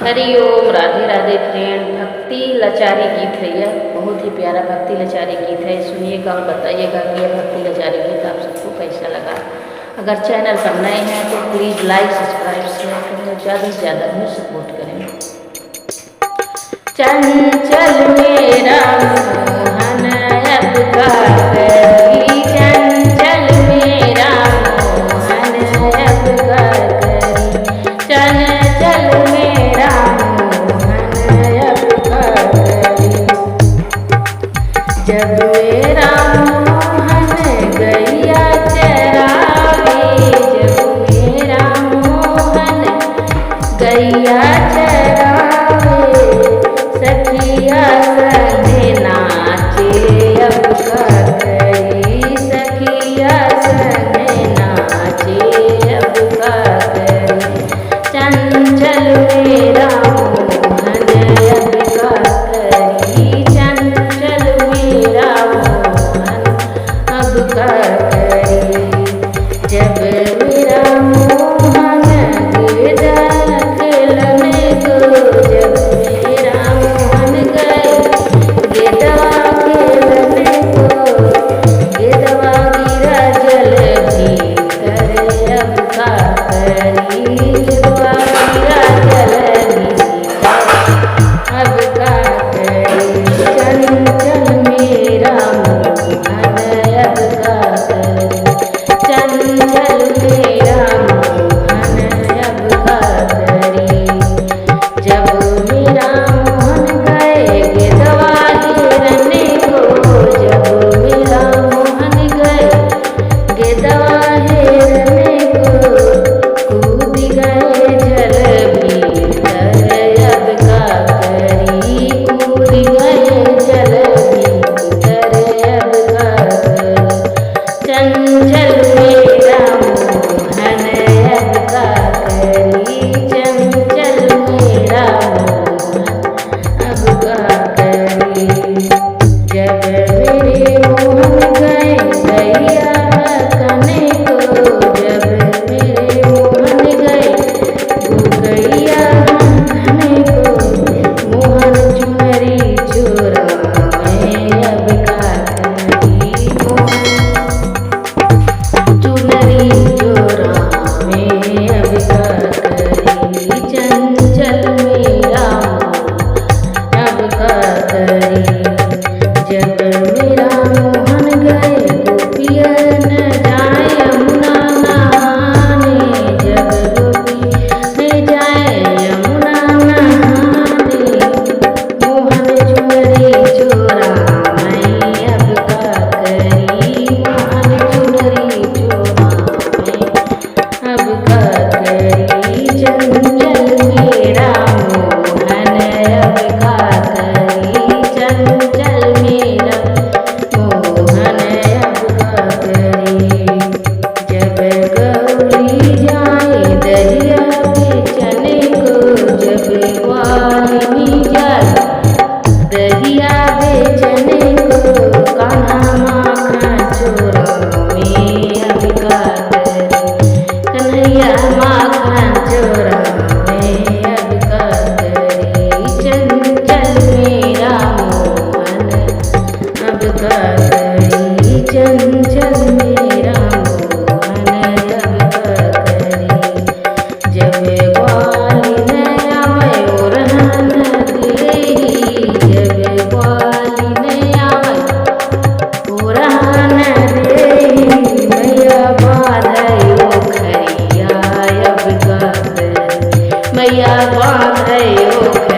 Hariom, Radhe Radhe friend. भक्ति लाचारी गीत है यह, बहुत ही प्यारा भक्ति लाचारी गीत है। सुनिएगा और बताइएगा कि यह भक्ति लाचारी गीत आप सबको कैसा लगा। अगर चैनल पर नए हैं तो प्लीज़ लाइक सब्सक्राइब शेयर करें और ज़्यादा से ज़्यादा हमें सपोर्ट करें। चंचल मेरा मोहन अब का करी, चंचल मेरा मोहन अब का करी, चंचल मेरा मोहन अब का करी। जब मेरा मोहन गैया चरावे, जब मेरा मोहन गैया चरावे, सखिया संगे नाचे अब का करी, सखिया संगे नाचे अब का करी। चंचल मेरा मोहन अब का करी, चंचल मेरा मोहन अब का करी। जब मेरा मोहन गिरदा खेलने को, जब मेरा मोहन गए गिरदवा खेलने को, गिरदवा गिरा जल भीतर अब का करी, गिरदवा गिरा जल भीतर अब का करी। चंचल मेरा मोहन अब का करी, चंचल मेरा मोहन अब का करी। जब मेरा मोहन गए गिरदवा गिरने को, जब मेरा मोहन गए गिरदवा गिरने को, कूद गए जल भीतर अब का करी, कूद गए जल भीतर अब का करी। चंचल मेरा मोहन अब का करी, चंचल मेरा मोहन अब का करी। जब मेरे मोहन गए गैया कने को, जब मेरे मोहन गए गैया कने को, मोहन चुनरी चोरावे अब का करी, मोहन चुनरी चोरावे अब का करी। चंचल मेरा मोहन अब का करी। जब मेरा मोहन गए गोपियन जाए यमुना नहाने, जब गोपी जाए यमुना नहाने, मोहन चुनरी चोरावे अब का करी, मोहन चुनरी चोरावे अब का करी। चंचल मेरा मोहन अब का करी, चंचल मेरा मोहन अब का करी। जब गौरी जाए दरिया बेचने को, जब ग्वालिनी जाए दरिया बेचने को, कान्हा माखन चोरावे अब का करी, कन्हैया माखन चोरावे अब का करी। चंचल मेरा मोहन अब का करी, चंचल मेरा मोहन अब का करी। जब ग्वालिन आवे ओरहन देही, जब ग्वालिन आवे ओरहन देही, मैया बाधै ओखरिया अब का करी, मैया बाधै ओखरिया